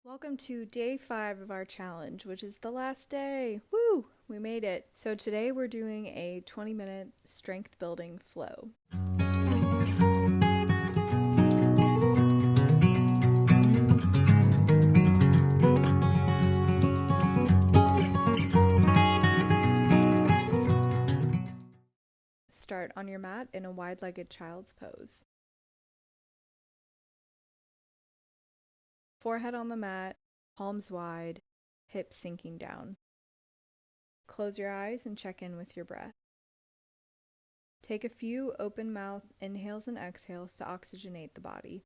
Welcome to day 5 of our challenge, which is the last day. Woo! We made it. So today we're doing a 20-minute strength building flow. Start on your mat in a wide-legged child's pose. Forehead on the mat, palms wide, hips sinking down. Close your eyes and check in with your breath. Take a few open mouth inhales and exhales to oxygenate the body.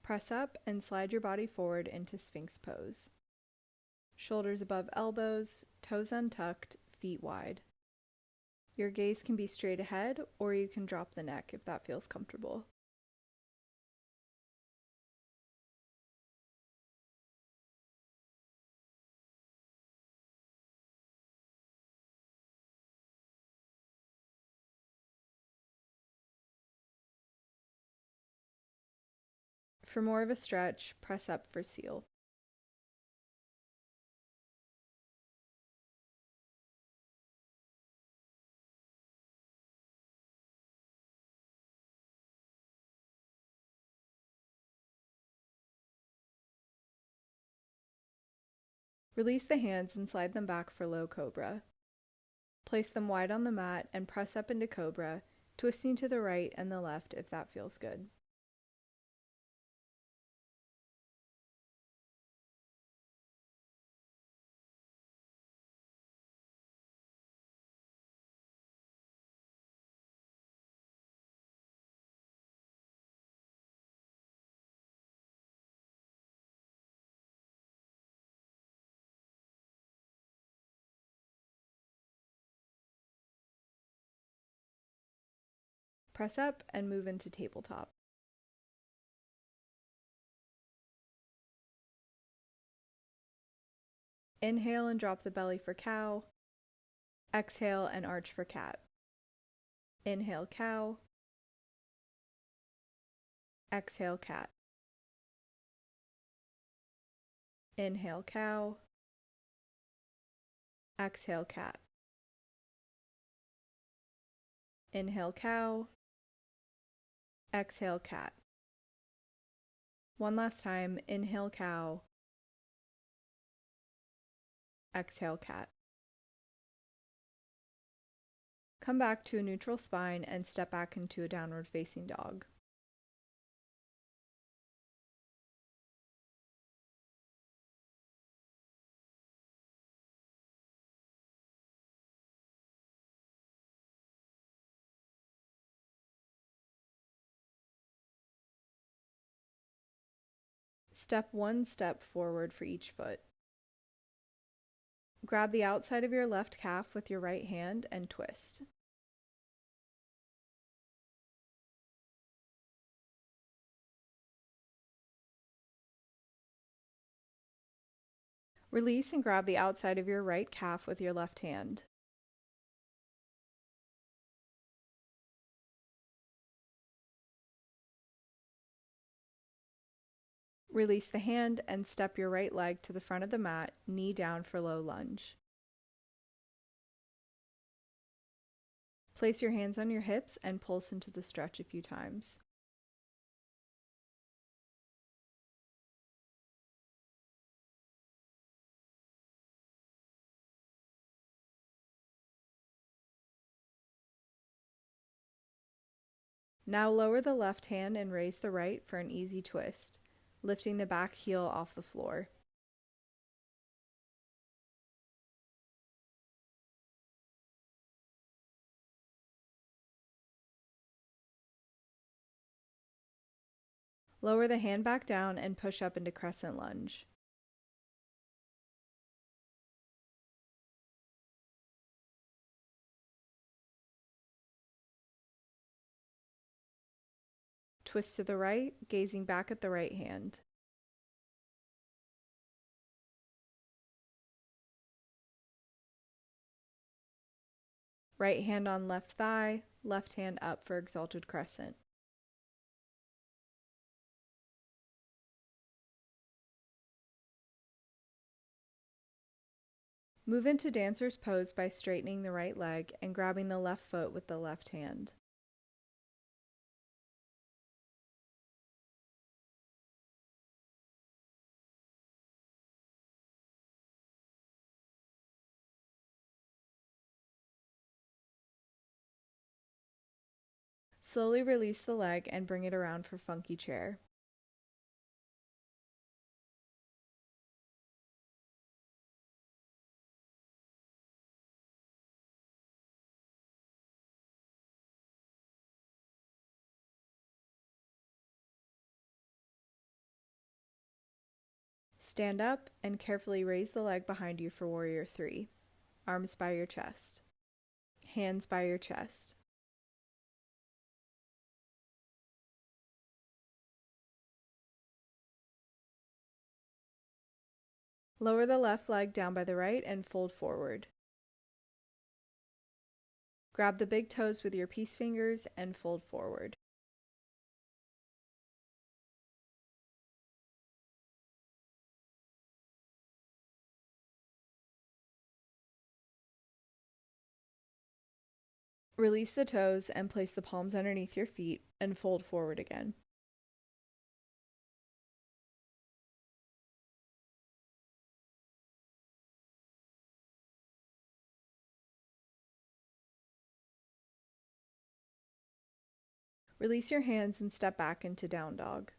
Press up and slide your body forward into Sphinx pose. Shoulders above elbows, toes untucked, feet wide. Your gaze can be straight ahead, or you can drop the neck if that feels comfortable. For more of a stretch, press up for seal. Release the hands and slide them back for low cobra. Place them wide on the mat and press up into cobra, twisting to the right and the left if that feels good. Press up and move into tabletop. Inhale and drop the belly for cow. Exhale and arch for cat. Inhale cow. Exhale cat. Inhale cow. Exhale cat. Inhale cow. Exhale cat. One last time, inhale cow. Exhale cat. Come back to a neutral spine and step back into a downward facing dog. Step one step forward for each foot. Grab the outside of your left calf with your right hand and twist. Release and grab the outside of your right calf with your left hand. Release the hand and step your right leg to the front of the mat, knee down for low lunge. Place your hands on your hips and pulse into the stretch a few times. Now lower the left hand and raise the right for an easy twist, lifting the back heel off the floor. Lower the hand back down and push up into crescent lunge. Twist to the right, gazing back at the right hand. Right hand on left thigh, left hand up for exalted crescent. Move into dancer's pose by straightening the right leg and grabbing the left foot with the left hand. Slowly release the leg and bring it around for funky chair. Stand up and carefully raise the leg behind you for Warrior 3. Arms by your chest. Hands by your chest. Lower the left leg down by the right and fold forward. Grab the big toes with your peace fingers and fold forward. Release the toes and place the palms underneath your feet and fold forward again. Release your hands and step back into down dog.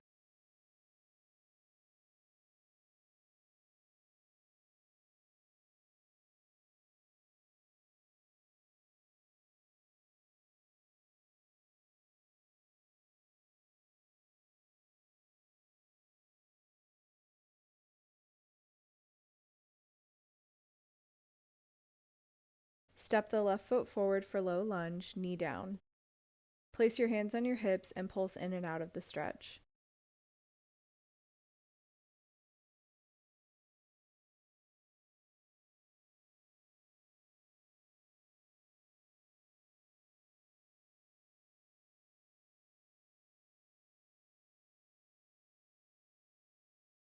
Step the left foot forward for low lunge, knee down. Place your hands on your hips and pulse in and out of the stretch.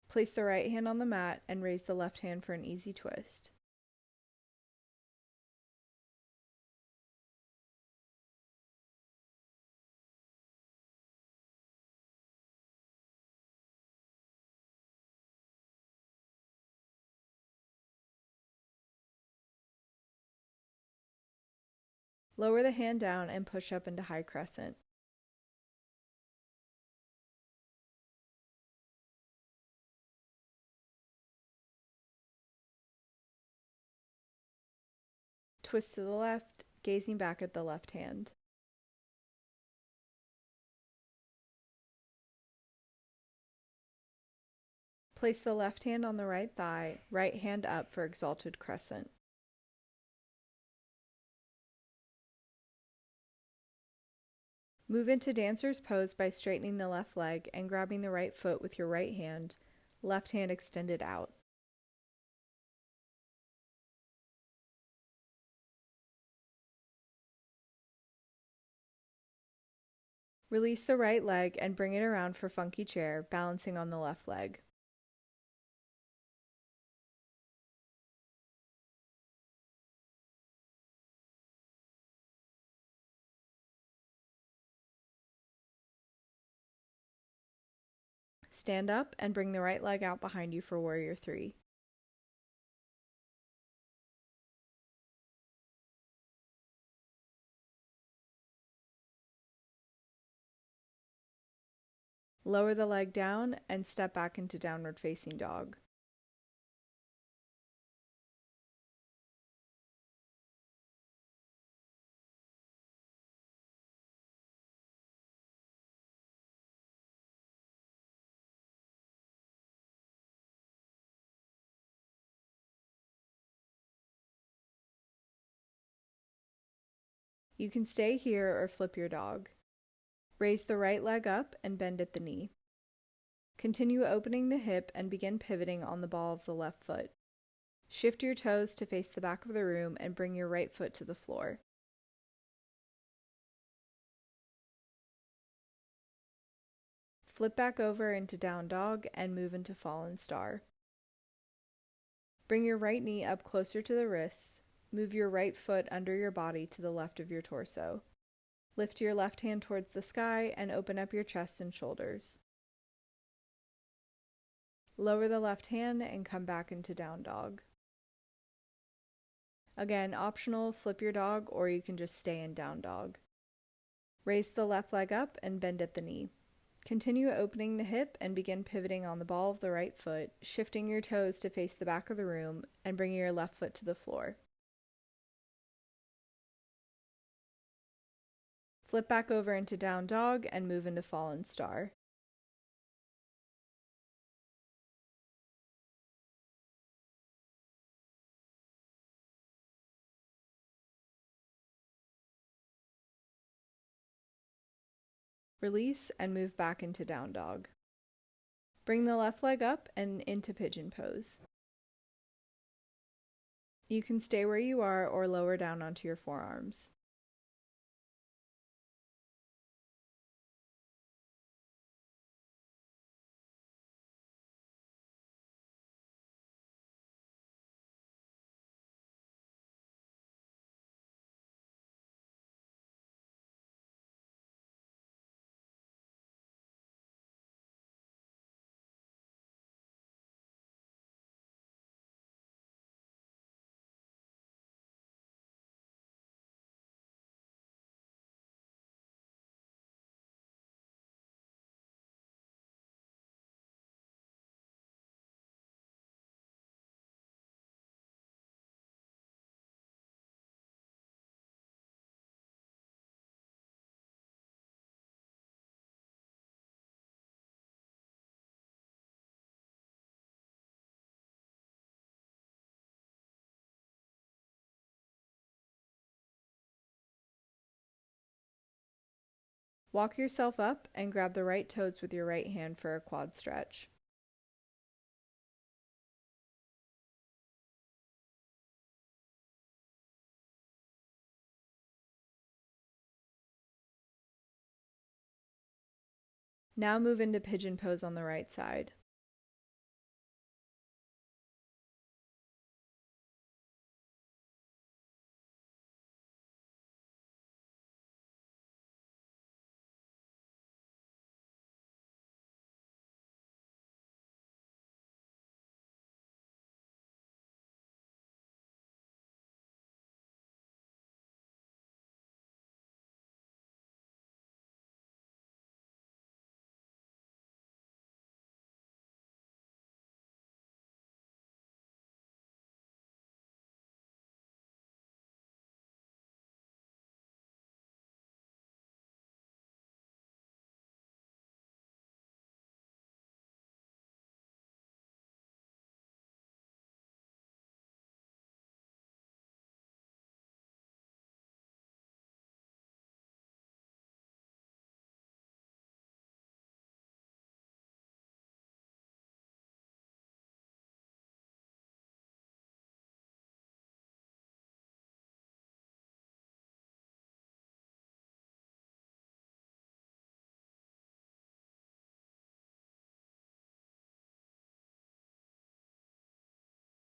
Place the right hand on the mat and raise the left hand for an easy twist. Lower the hand down and push up into high crescent. Twist to the left, gazing back at the left hand. Place the left hand on the right thigh, right hand up for exalted crescent. Move into dancer's pose by straightening the left leg and grabbing the right foot with your right hand, left hand extended out. Release the right leg and bring it around for funky chair, balancing on the left leg. Stand up and bring the right leg out behind you for Warrior 3. Lower the leg down and step back into downward facing dog. You can stay here or flip your dog. Raise the right leg up and bend at the knee. Continue opening the hip and begin pivoting on the ball of the left foot. Shift your toes to face the back of the room and bring your right foot to the floor. Flip back over into down dog and move into fallen star. Bring your right knee up closer to the wrists. Move your right foot under your body to the left of your torso. Lift your left hand towards the sky and open up your chest and shoulders. Lower the left hand and come back into down dog. Again, optional, flip your dog or you can just stay in down dog. Raise the left leg up and bend at the knee. Continue opening the hip and begin pivoting on the ball of the right foot, shifting your toes to face the back of the room and bringing your left foot to the floor. Flip back over into down dog and move into fallen star. Release and move back into down dog. Bring the left leg up and into pigeon pose. You can stay where you are or lower down onto your forearms. Walk yourself up and grab the right toes with your right hand for a quad stretch. Now move into pigeon pose on the right side.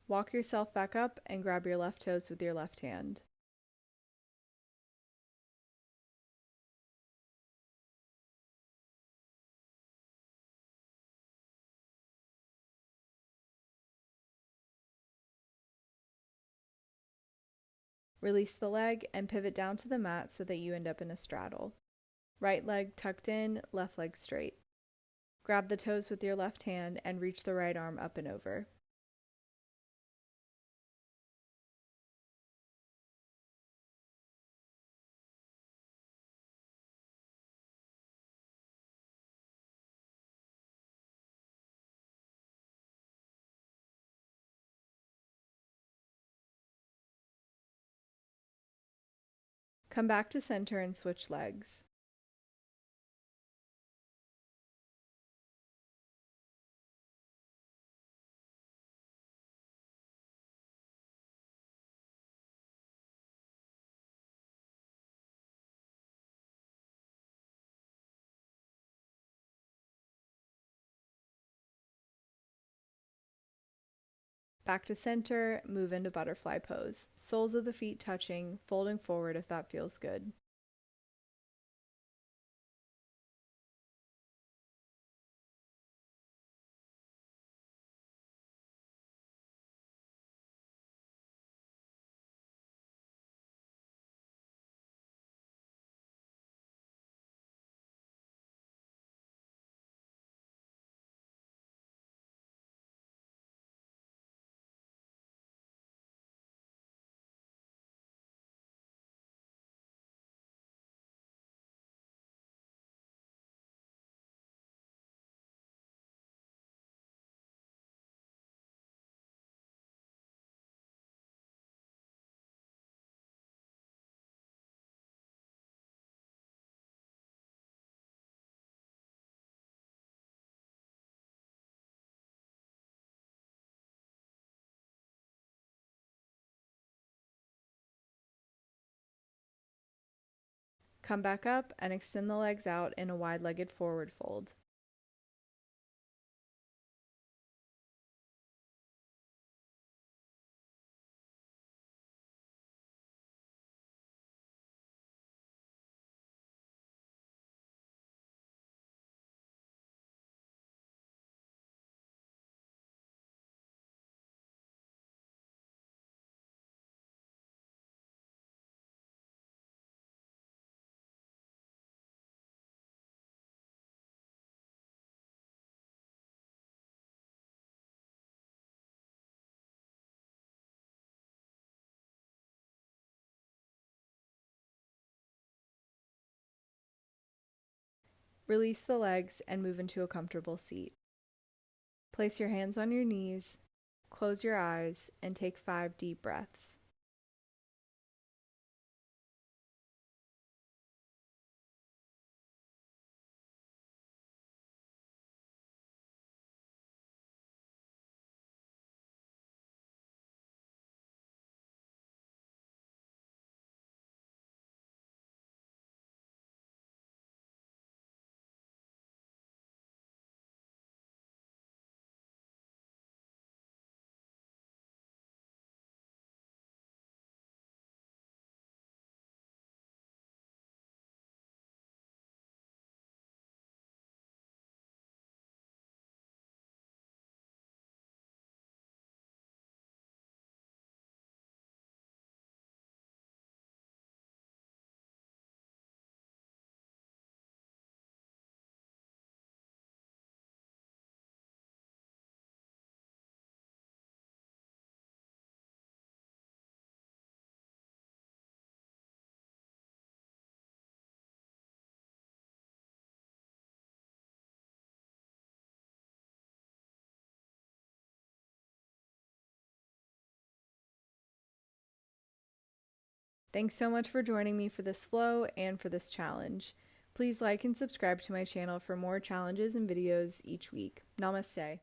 Walk yourself back up and grab your left toes with your left hand. Release the leg and pivot down to the mat so that you end up in a straddle. Right leg tucked in, left leg straight. Grab the toes with your left hand and reach the right arm up and over. Come back to center and switch legs. Back to center, move into butterfly pose. Soles of the feet touching, folding forward if that feels good. Come back up and extend the legs out in a wide-legged forward fold. Release the legs and move into a comfortable seat. Place your hands on your knees, close your eyes, and take 5 deep breaths. Thanks so much for joining me for this flow and for this challenge. Please like and subscribe to my channel for more challenges and videos each week. Namaste.